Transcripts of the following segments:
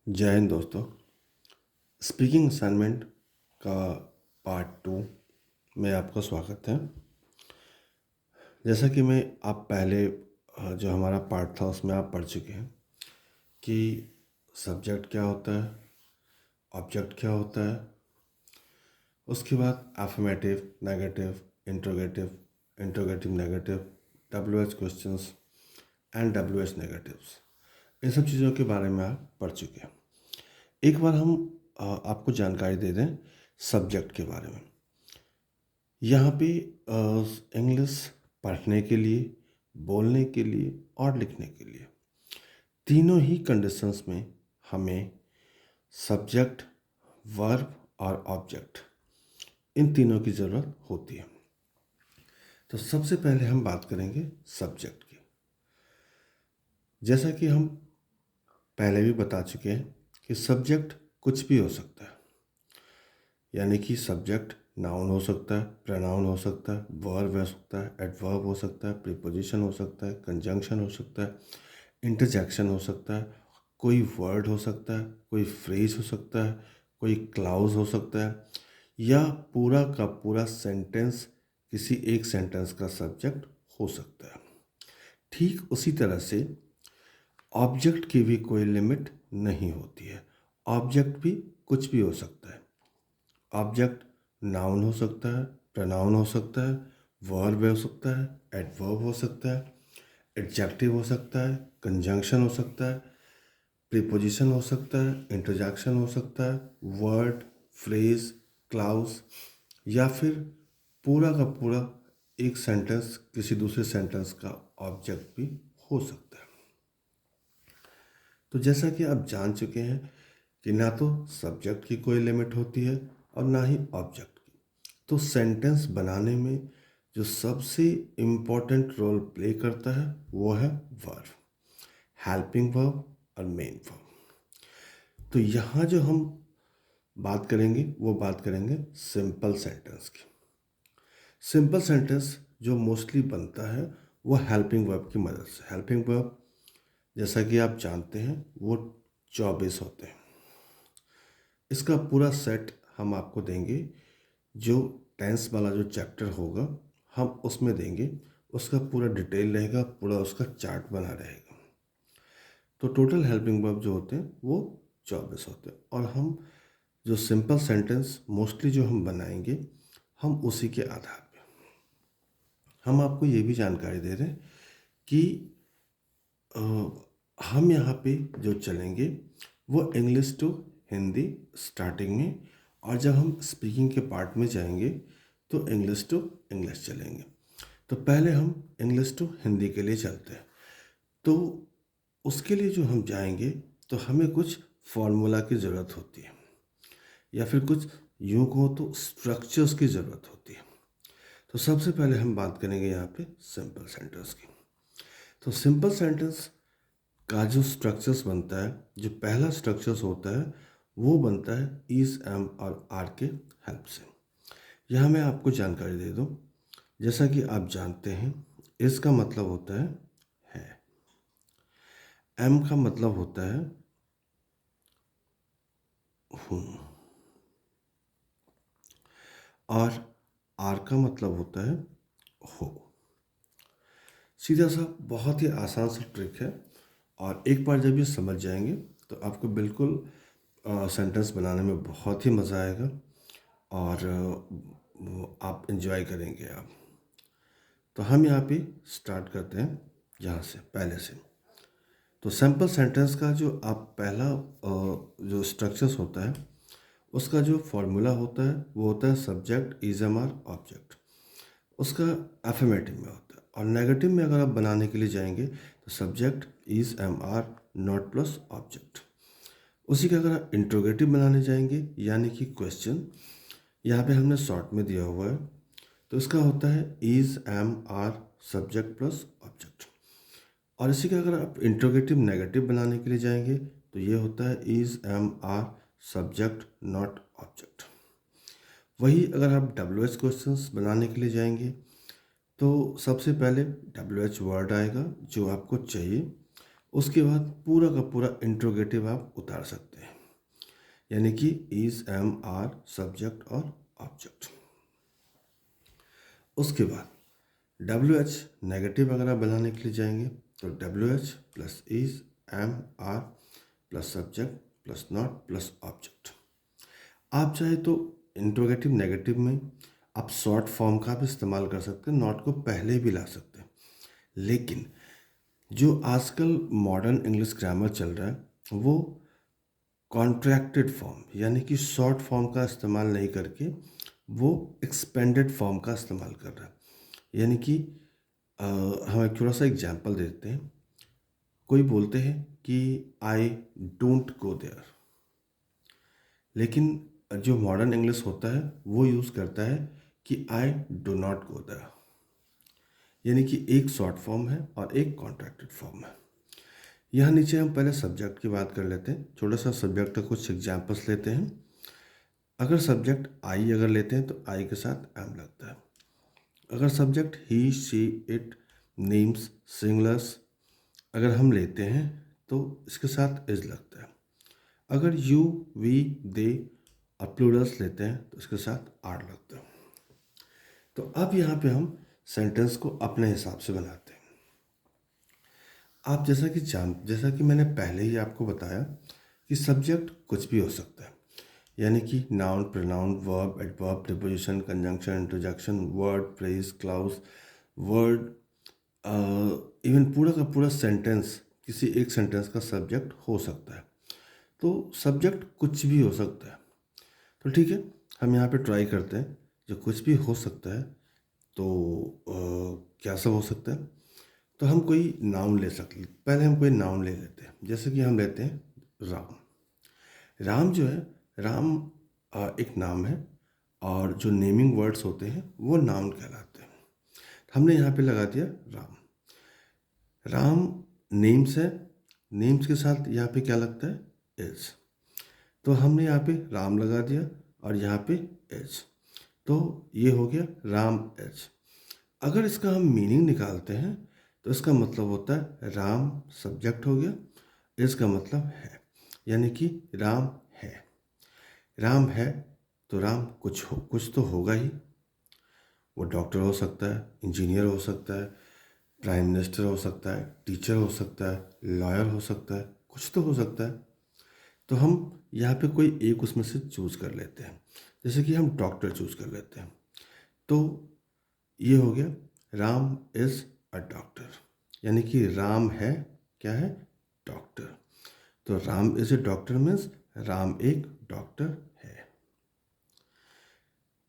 जय हिंद दोस्तों। Speaking assignment का पार्ट 2 में आपका स्वागत है। जैसा कि मैं आप पहले जो हमारा पार्ट था उसमें आप पढ़ चुके हैं कि सब्जेक्ट क्या होता है, ऑब्जेक्ट क्या होता है, उसके बाद affirmative, negative, interrogative, interrogative negative, WH questions and WH negatives, इन सब चीज़ों के बारे में आप पढ़ चुके हैं। एक बार हम आपको जानकारी दे दें सब्जेक्ट के बारे में। यहाँ पे इंग्लिश पढ़ने के लिए, बोलने के लिए और लिखने के लिए तीनों ही कंडीशंस में हमें सब्जेक्ट, वर्ब और ऑब्जेक्ट, इन तीनों की ज़रूरत होती है। तो सबसे पहले हम बात करेंगे सब्जेक्ट की। जैसा कि हम पहले भी बता चुके हैं कि सब्जेक्ट कुछ भी हो सकता है, यानी कि सब्जेक्ट नाउन हो सकता है, प्रोनाउन हो सकता है, वर्ब हो सकता है, एडवर्ब हो सकता है, प्रीपोजिशन हो सकता है, कंजंक्शन हो सकता है, इंटरजेक्शन हो सकता है, कोई वर्ड हो सकता है, कोई फ्रेज हो सकता है, कोई क्लाउज हो सकता है, या पूरा का पूरा सेंटेंस किसी एक सेंटेंस का सब्जेक्ट हो सकता है। ठीक उसी तरह से ऑब्जेक्ट की भी कोई लिमिट नहीं होती है। ऑब्जेक्ट भी कुछ भी हो सकता है। ऑब्जेक्ट नाउन हो सकता है, प्रोनाउन हो सकता है, वर्ब हो सकता है, एडवर्ब हो सकता है, एडजेक्टिव हो सकता है, कंजंक्शन हो सकता है, प्रीपोजिशन हो सकता है, इंटरजेक्शन हो सकता है, वर्ड, फ्रेज, क्लाउज, या फिर पूरा का पूरा एक सेंटेंस किसी दूसरे सेंटेंस का ऑब्जेक्ट भी हो सकता है। तो जैसा कि आप जान चुके हैं कि ना तो सब्जेक्ट की कोई लिमिट होती है और ना ही ऑब्जेक्ट की। तो सेंटेंस बनाने में जो सबसे इम्पोर्टेंट रोल प्ले करता है वो है वर्ब, हेल्पिंग वर्ब और मेन वर्ब। तो यहाँ जो हम बात करेंगे वो बात करेंगे सिंपल सेंटेंस की। सिंपल सेंटेंस जो मोस्टली बनता है वो हेल्पिंग वर्ब की मदद से। हेल्पिंग वर्ब जैसा कि आप जानते हैं वो 24 होते हैं। इसका पूरा सेट हम आपको देंगे। जो टेंस वाला जो चैप्टर होगा हम उसमें देंगे, उसका पूरा डिटेल रहेगा, पूरा उसका चार्ट बना रहेगा। तो टोटल हेल्पिंग वर्ब जो होते हैं वो 24 होते हैं। और हम जो सिंपल सेंटेंस मोस्टली जो हम बनाएंगे हम उसी के आधार पे हम आपको ये भी जानकारी दे रहे हैं कि अ, हम यहाँ पे जो चलेंगे वो इंग्लिश टू हिंदी स्टार्टिंग में, और जब हम स्पीकिंग के पार्ट में जाएंगे तो इंग्लिश टू इंग्लिश चलेंगे। तो पहले हम इंग्लिश टू हिंदी के लिए चलते हैं। तो उसके लिए जो हम जाएंगे तो हमें कुछ फॉर्मूला की ज़रूरत होती है, या फिर कुछ यूँ कहो तो स्ट्रक्चर्स की ज़रूरत होती है। तो सबसे पहले हम बात करेंगे यहाँ पे सिंपल सेंटेंस की। तो सिंपल सेंटेंस का जो स्ट्रक्चर्स बनता है, जो पहला स्ट्रक्चर्स होता है वो बनता है इज, एम और आर के हेल्प से। यहाँ मैं आपको जानकारी दे दूँ। जैसा कि आप जानते हैं इसका मतलब होता है। एम का मतलब होता है हूँ, और आर का मतलब होता है हो। सीधा सा बहुत ही आसान सा ट्रिक है, और एक बार जब ये समझ जाएंगे तो आपको बिल्कुल सेंटेंस बनाने में बहुत ही मज़ा आएगा, और आप इंजॉय करेंगे आप। तो हम यहाँ पे स्टार्ट करते हैं यहाँ से पहले से। तो सिंपल सेंटेंस का जो आप पहला जो स्ट्रक्चर्स होता है उसका जो फॉर्मूला होता है वो होता है subject is, am are, object. उसका अफर्मेटिव में होता है, और नेगेटिव में अगर आप बनाने के लिए जाएंगे तो subject is, am are, not plus object. उसी का अगर आप इंट्रोगेटिव बनाने जाएंगे यानी कि क्वेश्चन, यहाँ पे हमने शॉर्ट में दिया हुआ है, तो इसका होता है is, am, are, subject plus object. और इसी का अगर आप इंट्रोगेटिव नेगेटिव बनाने के लिए जाएंगे तो ये होता है is, am, are, subject, not object. वही अगर आप WH क्वेश्चंस बनाने के लिए जाएंगे तो सबसे पहले WH वर्ड आएगा जो आपको चाहिए, उसके बाद पूरा का पूरा इंट्रोगेटिव आप उतार सकते हैं, यानी कि इज, एम, आर, सब्जेक्ट और ऑब्जेक्ट। उसके बाद डब्ल्यू एच नेगेटिव अगर आप बनाने के लिए जाएंगे तो W H plus is, am, are plus subject plus not plus object. आप चाहे तो इंट्रोगेटिव नेगेटिव में आप शॉर्ट फॉर्म का भी इस्तेमाल कर सकते हैं, नॉट को पहले भी ला सकते हैं। लेकिन जो आजकल मॉडर्न इंग्लिश ग्रामर चल रहा है वो कॉन्ट्रैक्टेड फॉर्म यानी कि शॉर्ट फॉर्म का इस्तेमाल नहीं करके वो एक्सपेंडेड फॉर्म का इस्तेमाल कर रहा है। यानी कि हम एक थोड़ा सा एग्जांपल देते हैं। कोई बोलते हैं कि आई डोंट गो देयर, लेकिन जो मॉडर्न इंग्लिश होता है वो यूज़ करता है कि I do not go there, यानी कि एक शॉर्ट फॉर्म है और एक कॉन्ट्रैक्टेड फॉर्म है। यहाँ नीचे हम पहले सब्जेक्ट की बात कर लेते हैं। थोड़ा सा सब्जेक्ट का कुछ एग्जांपल्स लेते हैं। अगर सब्जेक्ट आई अगर लेते हैं तो आई के साथ एम लगता है। अगर subject he, she, it, names, singulars अगर हम लेते हैं तो इसके साथ इज लगता है। अगर यू, वी, दे और प्लूरल्स लेते हैं तो इसके साथ आर लगता है। तो अब यहाँ पे हम सेंटेंस को अपने हिसाब से बनाते हैं। आप जैसा कि मैंने पहले ही आपको बताया कि सब्जेक्ट कुछ भी हो सकता है, यानी कि noun, pronoun, verb, adverb, preposition, conjunction, interjection, word, phrase, clause, word, even पूरा का पूरा सेंटेंस किसी एक सेंटेंस का सब्जेक्ट हो सकता है। तो सब्जेक्ट कुछ भी हो सकता है। तो ठीक है, हम यहाँ पे ट्राई करते हैं जो कुछ भी हो सकता है। तो क्या सब हो सकता है? तो हम कोई नाउन ले सकते हैं। पहले हम कोई नाउन ले लेते हैं, जैसे कि हम लेते हैं राम। राम जो है, राम एक नाम है और जो नेमिंग वर्ड्स होते हैं वो नाउन कहलाते हैं। हमने यहाँ पे लगा दिया राम। राम नेम्स है, नेम्स के साथ यहाँ पे क्या लगता है? इज। तो हमने यहाँ पे राम लगा दिया और यहाँ पे इज, तो ये हो गया राम इज। अगर इसका हम मीनिंग निकालते हैं तो इसका मतलब होता है राम सब्जेक्ट हो गया, इसका मतलब है, यानी कि राम है। राम है तो राम कुछ तो होगा ही। वो डॉक्टर हो सकता है, इंजीनियर हो सकता है, प्राइम मिनिस्टर हो सकता है, टीचर हो सकता है, लॉयर हो सकता है, कुछ तो हो सकता है। तो हम यहाँ पे कोई एक उसमें से चूज़ कर लेते हैं, जैसे कि हम डॉक्टर चूज़ कर लेते हैं। तो ये हो गया राम इज़ अ डॉक्टर, यानी कि राम है, क्या है? डॉक्टर। तो Ram is a doctor means Ram एक डॉक्टर है।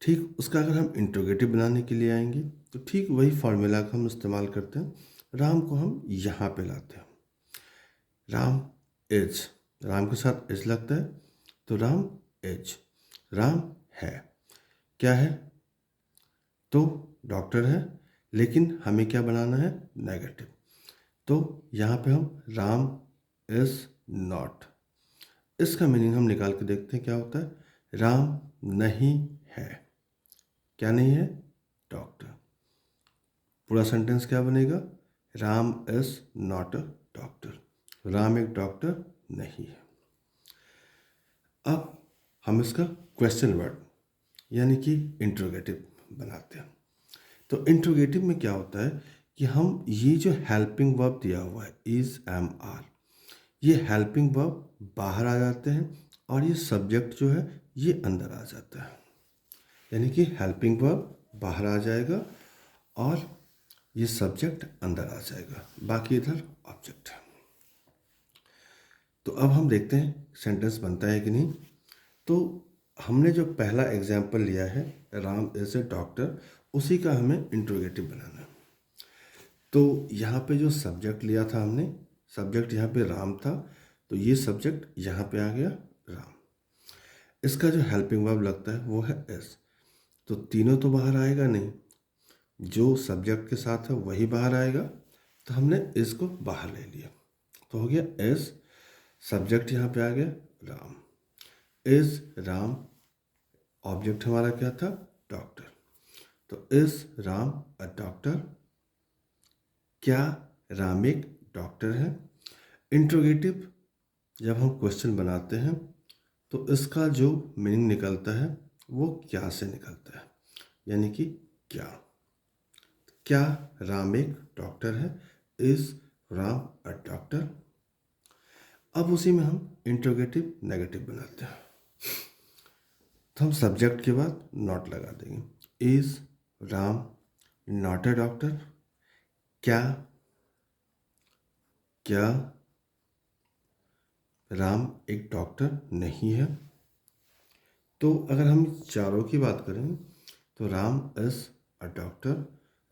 ठीक उसका अगर हम इंट्रोगेटिव बनाने के लिए आएंगे तो ठीक वही फॉर्मूला का हम इस्तेमाल करते हैं। राम को हम यहाँ पे लाते हैं। राम इज, राम के साथ इज लगता है तो राम इज। राम है, क्या है? तो डॉक्टर है, लेकिन हमें क्या बनाना है? नेगेटिव। तो यहाँ पे हम राम इज नॉट, इसका मीनिंग हम निकाल के देखते हैं क्या होता है। राम नहीं है, क्या नहीं है? डॉक्टर। पूरा सेंटेंस क्या बनेगा? Ram is not a doctor, Ram एक डॉक्टर नहीं है। अब हम इसका क्वेश्चन वर्ड यानी कि इंट्रोगेटिव बनाते हैं। तो इंट्रोगेटिव में क्या होता है कि हम ये जो हेल्पिंग वर्ब दिया हुआ है इज, एम, आर, ये हेल्पिंग वर्ब बाहर आ जाते हैं और ये सब्जेक्ट जो है ये अंदर आ जाता है। यानी कि हेल्पिंग वर्ब बाहर आ जाएगा और ये सब्जेक्ट अंदर आ जाएगा, बाकी इधर ऑब्जेक्ट है। तो अब हम देखते हैं सेंटेंस बनता है कि नहीं। तो हमने जो पहला एग्जाम्पल लिया है राम इज ए डॉक्टर, उसी का हमें इंट्रोगेटिव बनाना है। तो यहाँ पे जो सब्जेक्ट लिया था हमने, सब्जेक्ट यहाँ पे राम था, तो ये सब्जेक्ट यहाँ पे आ गया राम। इसका जो हेल्पिंग वर्ब लगता है वो है इज। तो तीनों तो बाहर आएगा नहीं, जो सब्जेक्ट के साथ है वही बाहर आएगा, तो हमने इज को बाहर ले लिया। तो हो गया इज, सब्जेक्ट यहाँ पे आ गया राम, इज राम, ऑब्जेक्ट हमारा क्या था? डॉक्टर। तो इज राम अ डॉक्टर, क्या राम एक डॉक्टर है? इंट्रोगेटिव जब हम क्वेश्चन बनाते हैं तो इसका जो मीनिंग निकलता है वो क्या से निकलता है, यानी कि क्या राम एक डॉक्टर है, इज राम अ डॉक्टर। अब उसी में हम इंट्रोगेटिव नेगेटिव बनाते हैं, तो हम सब्जेक्ट के बाद नॉट लगा देंगे। Is Ram not a doctor, क्या क्या राम एक डॉक्टर नहीं है। तो अगर हम चारों की बात करें तो Ram is a doctor,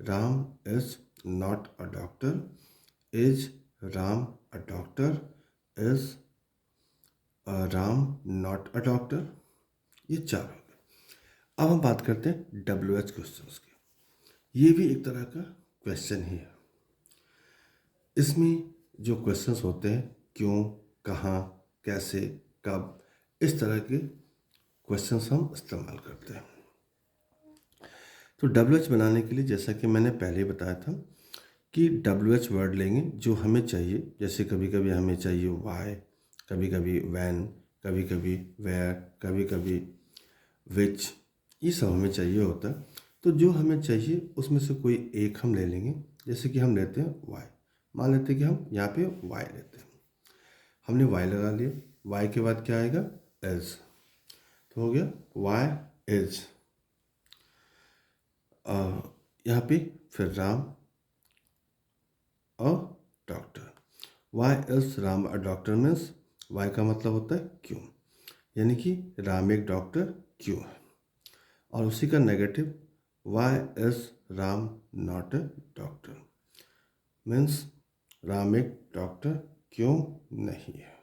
Ram is not a doctor, is Ram a doctor, is Ram not a doctor, ये चार हो गए। अब हम बात करते हैं WH क्वेश्चंस की। ये भी एक तरह का क्वेश्चन ही है। इसमें जो क्वेश्चंस होते हैं क्यों, कहाँ, कैसे, कब, इस तरह के क्वेश्चंस हम इस्तेमाल करते हैं। तो WH बनाने के लिए जैसा कि मैंने पहले ही बताया था कि WH वर्ड लेंगे जो हमें चाहिए। जैसे कभी कभी हमें चाहिए वाई, कभी कभी वैन, कभी कभी वेयर, कभी कभी विच, ये सब हमें चाहिए होता है। तो जो हमें चाहिए उसमें से कोई एक हम ले लेंगे। जैसे कि हम लेते हैं वाई, मान लेते हैं कि हम यहाँ पे वाई लेते हैं। हमने वाई लगा लिया, वाई के बाद क्या आएगा, इज, तो हो गया वाई इज। यहाँ पे फिर Ram a doctor, why is Ram a doctor means why का मतलब होता है क्यों, यानी कि राम एक डॉक्टर क्यों है। और उसी का negative why is Ram not a doctor means Ram एक डॉक्टर क्यों नहीं है।